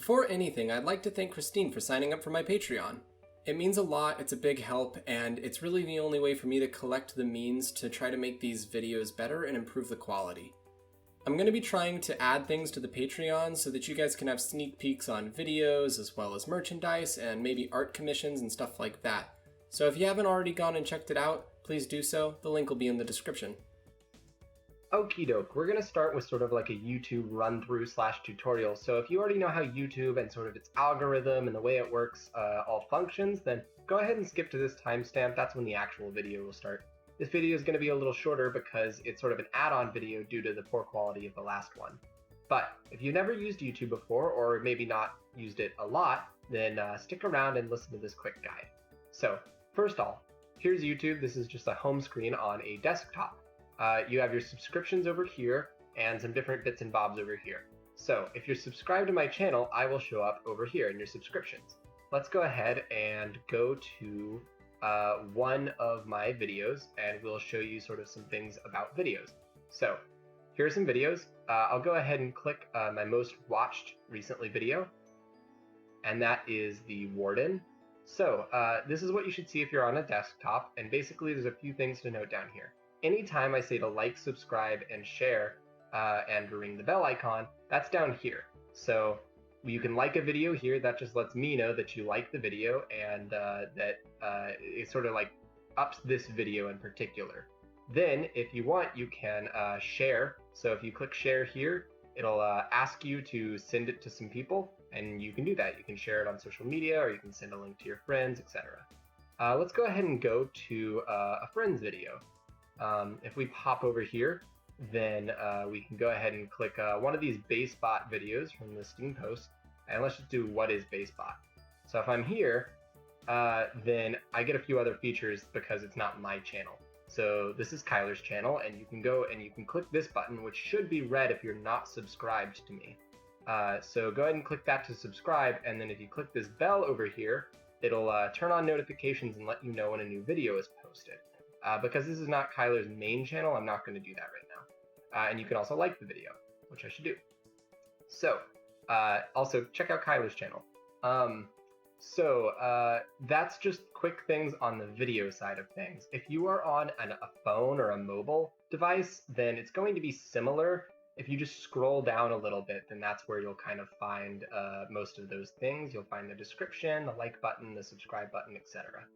Before anything, I'd like to thank Christine for signing up for my Patreon. It means a lot, it's a big help, and it's really the only way for me to collect the means to try to make these videos better and improve the quality. I'm going to be trying to add things to the Patreon so that you guys can have sneak peeks on videos as well as merchandise and maybe art commissions and stuff like that. So if you haven't already gone and checked it out, please do so. The link will be in the description. Okie doke, we're going to start with sort of like a YouTube run-through / tutorial. So if you already know how YouTube and sort of its algorithm and the way it works all functions, then go ahead and skip to this timestamp. That's when the actual video will start. This video is going to be a little shorter because it's sort of an add-on video due to the poor quality of the last one. But if you've never used YouTube before, or maybe not used it a lot, then stick around and listen to this quick guide. So first off, here's YouTube. This is just a home screen on a desktop. You have your subscriptions over here and some different bits and bobs over here. So if you're subscribed to my channel, I will show up over here in your subscriptions. Let's go ahead and go to one of my videos and we'll show you sort of some things about videos. So here are some videos. I'll go ahead and click my most watched recently video, and that is the Warden. So this is what you should see if you're on a desktop, and basically there's a few things to note down here. Anytime I say to like, subscribe, and share, and ring the bell icon, that's down here. So you can like a video here. That just lets me know that you like the video and that it sort of like ups this video in particular. Then if you want, you can share. So if you click share here, it'll ask you to send it to some people, and you can do that. You can share it on social media, or you can send a link to your friends, etc. Let's go ahead and go to a friend's video. If we pop over here, then we can go ahead and click one of these BaseBot videos from the Steam post, and let's just do what is BaseBot. So if I'm here, then I get a few other features because it's not my channel. So this is Kyler's channel, and you can go and you can click this button, which should be red if you're not subscribed to me. So go ahead and click that to subscribe, and then if you click this bell over here, it'll turn on notifications and let you know when a new video is posted. Because this is not Kyler's main channel, I'm not going to do that right now. And you can also like the video, which I should do. So, also check out Kyler's channel. That's just quick things on the video side of things. If you are on a phone or a mobile device, then it's going to be similar. If you just scroll down a little bit, then that's where you'll kind of find most of those things. You'll find the description, the like button, the subscribe button, etc.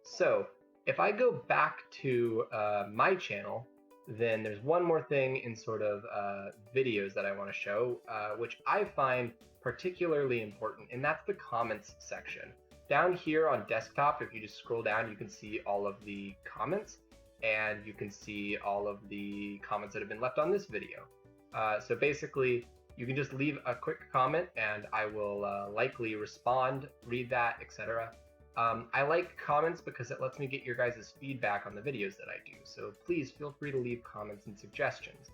So, if I go back to my channel, then there's one more thing in sort of videos that I want to show, which I find particularly important, and that's the comments section. Down here on desktop, if you just scroll down, you can see all of the comments, and you can see all of the comments that have been left on this video. So basically, you can just leave a quick comment, and I will likely respond, read that, etc. I like comments because it lets me get your guys' feedback on the videos that I do, so please feel free to leave comments and suggestions.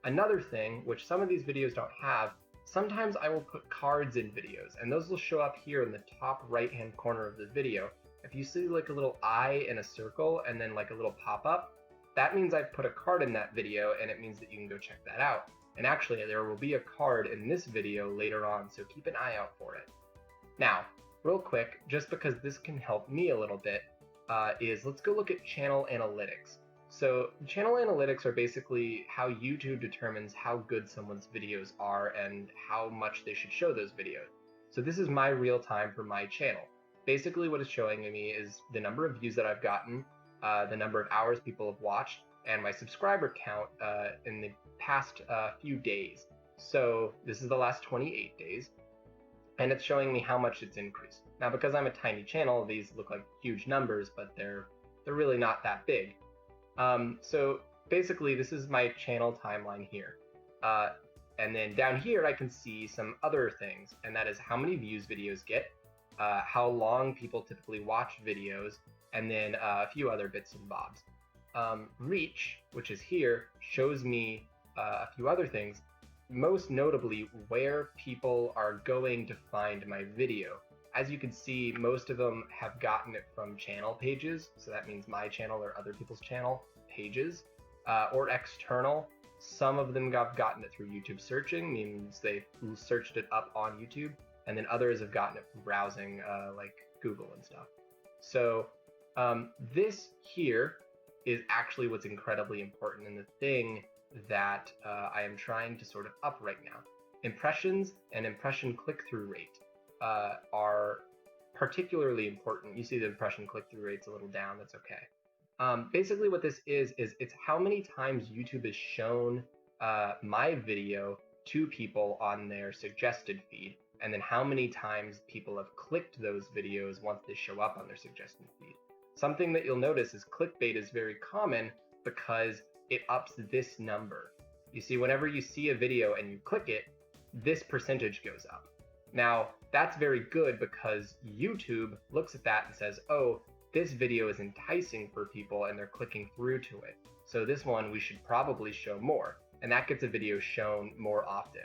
Another thing, which some of these videos don't have, sometimes I will put cards in videos, and those will show up here in the top right hand corner of the video. If you see like a little eye in a circle and then like a little pop-up, that means I've put a card in that video, and it means that you can go check that out. And actually, there will be a card in this video later on, so keep an eye out for it. Now, real quick, just because this can help me a little bit, let's go look at channel analytics. So channel analytics are basically how YouTube determines how good someone's videos are and how much they should show those videos. So this is my real time for my channel. Basically what it's showing me is the number of views that I've gotten, the number of hours people have watched, and my subscriber count in the past few days. So this is the last 28 days. And it's showing me how much it's increased. Now, because I'm a tiny channel, these look like huge numbers, but they're really not that big. So basically, this is my channel timeline here. And then down here, I can see some other things, and that is how many views videos get, how long people typically watch videos, and then a few other bits and bobs. Reach, which is here, shows me a few other things, most notably where people are going to find my video. As you can see, most of them have gotten it from channel pages, so that means my channel or other people's channel pages, or external. Some of them have gotten it through YouTube searching, means they searched it up on YouTube. and then others have gotten it from browsing like Google and stuff. So this here is actually what's incredibly important, and the thing that I am trying to sort of up right now. Impressions and impression click-through rate are particularly important. You see the impression click-through rate's a little down, that's okay. Basically what this is it's how many times YouTube has shown my video to people on their suggested feed, and then how many times people have clicked those videos once they show up on their suggested feed. Something that you'll notice is clickbait is very common because it ups this number. You see, whenever you see a video and you click it, this percentage goes up. Now, that's very good because YouTube looks at that and says, oh, this video is enticing for people and they're clicking through to it. So this one we should probably show more. And that gets a video shown more often.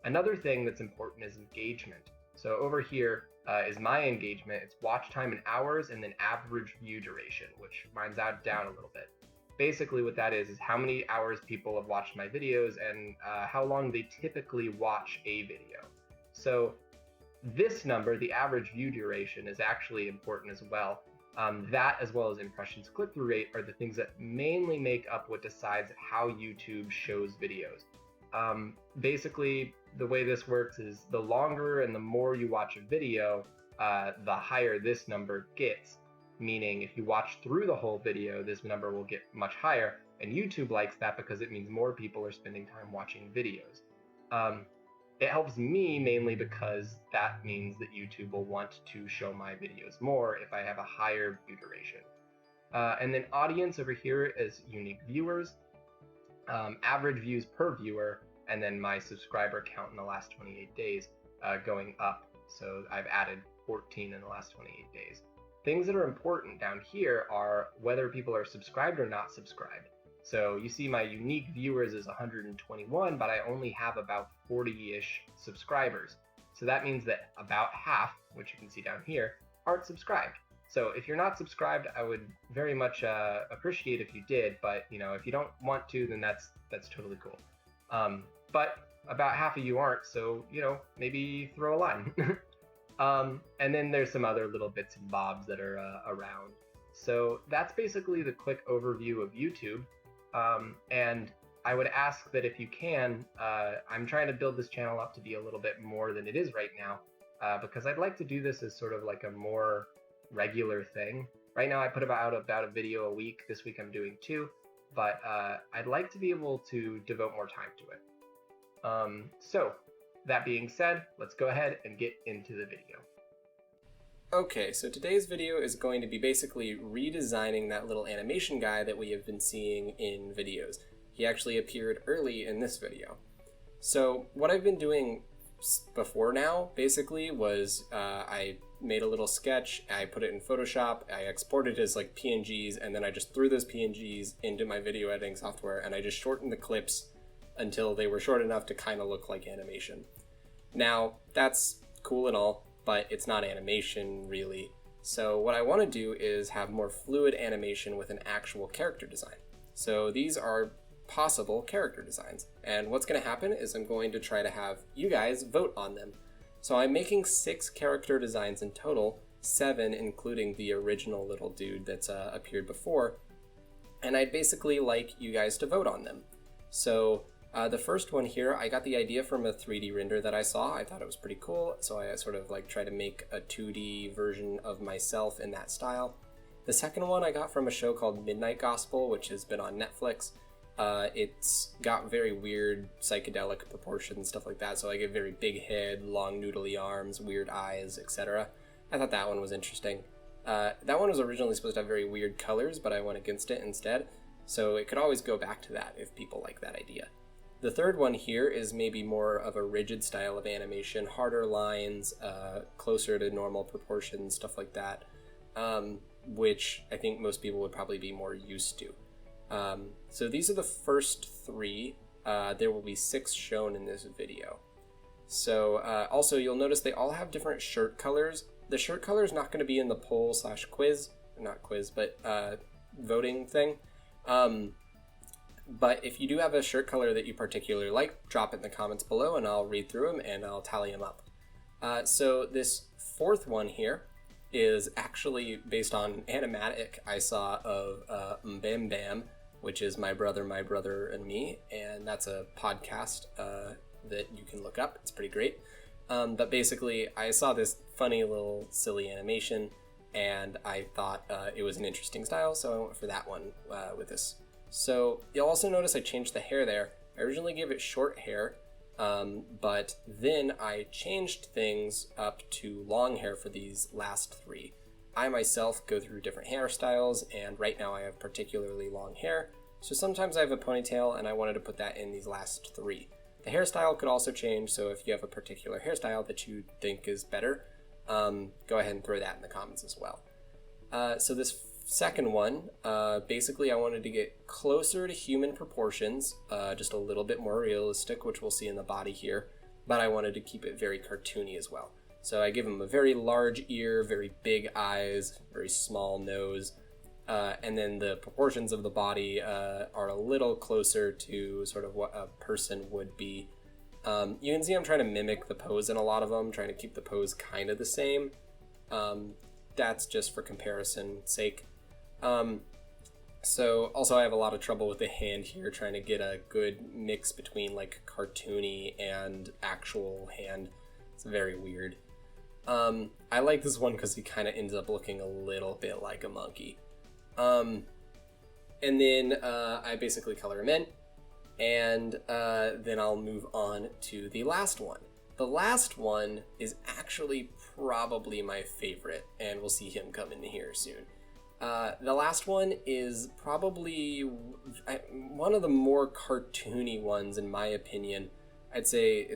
Another thing that's important is engagement. So over here is my engagement. It's watch time in hours and then average view duration, which mine's out down a little bit. Basically what that is how many hours people have watched my videos and how long they typically watch a video. So this number, the average view duration, is actually important as well. That, as well as impressions click-through rate, are the things that mainly make up what decides how YouTube shows videos. Basically, the way this works is the longer and the more you watch a video, the higher this number gets. Meaning, if you watch through the whole video, this number will get much higher, and YouTube likes that because it means more people are spending time watching videos. It helps me mainly because that means that YouTube will want to show my videos more if I have a higher view duration. And then audience over here is unique viewers, average views per viewer, and then my subscriber count in the last 28 days going up. So I've added 14 in the last 28 days. Things that are important down here are whether people are subscribed or not subscribed. So you see my unique viewers is 121, but I only have about 40-ish subscribers. So that means that about half, which you can see down here, aren't subscribed. So if you're not subscribed, I would very much appreciate if you did, but if you don't want to, then that's totally cool. But about half of you aren't, so maybe throw a line. And then there's some other little bits and bobs that are around. So that's basically the quick overview of YouTube. And I would ask that if you can, I'm trying to build this channel up to be a little bit more than it is right now, because I'd like to do this as sort of like a more regular thing. Right now I put about a video a week. This week I'm doing 2, but I'd like to be able to devote more time to it. So that being said, let's go ahead and get into the video. Okay, so today's video is going to be basically redesigning that little animation guy that we have been seeing in videos. He actually appeared early in this video. So what I've been doing before now, basically, was I made a little sketch, I put it in Photoshop, I exported it as like PNGs, and then I just threw those PNGs into my video editing software, and I just shortened the clips until they were short enough to kind of look like animation. Now, that's cool and all, but it's not animation really. So what I want to do is have more fluid animation with an actual character design. So these are possible character designs. And what's going to happen is I'm going to try to have you guys vote on them. So I'm making 6 character designs in total, 7 including the original little dude that's appeared before. And I'd basically like you guys to vote on them. So the first one here, I got the idea from a 3D render that I saw. I thought it was pretty cool, so I sort of like tried to make a 2D version of myself in that style. The second one I got from a show called Midnight Gospel, which has been on Netflix. It's got very weird psychedelic proportions, stuff like that, so like a very big head, long noodly arms, weird eyes, etc. I thought that one was interesting. That one was originally supposed to have very weird colors, but I went against it instead, so it could always go back to that if people like that idea. The third one here is maybe more of a rigid style of animation, harder lines, closer to normal proportions, stuff like that, which I think most people would probably be more used to. So these are the first 3. There will be 6 shown in this video. So also you'll notice they all have different shirt colors. The shirt color is not going to be in the poll/quiz, not quiz, but voting thing. But if you do have a shirt color that you particularly like, drop it in the comments below and I'll read through them and I'll tally them up. So this fourth one here is actually based on animatic I saw of Mbam Bam, which is My Brother, and Me, and that's a podcast that you can look up. It's pretty great. But basically, I saw this funny little silly animation, and I thought it was an interesting style, so I went for that one with this. So you'll also notice I changed the hair there. I originally gave it short hair, but then I changed things up to long hair for these last three. I myself go through different hairstyles, and right now I have particularly long hair, so sometimes I have a ponytail, and I wanted to put that in these last three. The hairstyle could also change, so if you have a particular hairstyle that you think is better, go ahead and throw that in the comments as well. So this second one, basically I wanted to get closer to human proportions, just a little bit more realistic, which we'll see in the body here, but I wanted to keep it very cartoony as well. So I give him a very large ear, very big eyes, very small nose, and then the proportions of the body are a little closer to sort of what a person would be. You can see I'm trying to mimic the pose in a lot of them, trying to keep the pose kind of the same. That's just for comparison sake. So also I have a lot of trouble with the hand here, trying to get a good mix between like cartoony and actual hand. It's very weird. I like this one because he kind of ends up looking a little bit like a monkey. And then I basically color him in, and then I'll move on to the last one. The last one is actually probably my favorite, and we'll see him come in here soon. The last one is probably one of the more cartoony ones, in my opinion. I'd say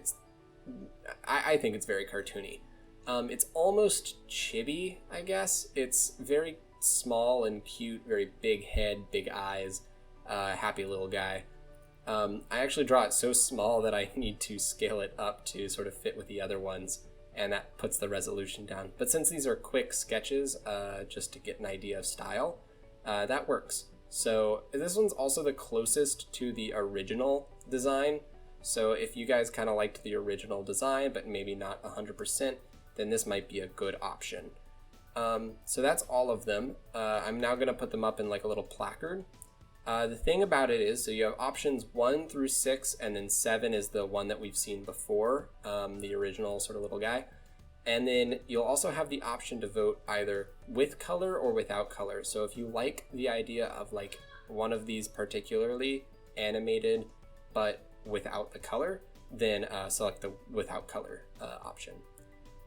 I think it's very cartoony. It's almost chibi, I guess. It's very small and cute, very big head, big eyes, happy little guy. I actually draw it so small that I need to scale it up to sort of fit with the other ones, and that puts the resolution down. But since these are quick sketches, just to get an idea of style, that works. So this one's also the closest to the original design. So if you guys kind of liked the original design, but maybe not 100%, then this might be a good option. So that's all of them. I'm now going to put them up in like a little placard. The thing about it is, so you have options 1 through 6, and then 7 is the one that we've seen before, the original sort of little guy. And then you'll also have the option to vote either with color or without color. So if you like the idea of like one of these particularly animated but without the color, then select the without color option.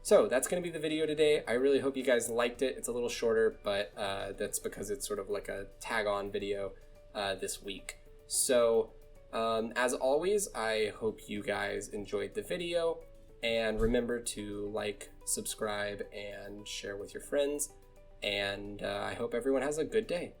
So that's going to be the video today. I really hope you guys liked it. It's a little shorter, but that's because it's sort of like a tag-on video this week. So as always, I hope you guys enjoyed the video, and remember to like, subscribe, and share with your friends, and I hope everyone has a good day.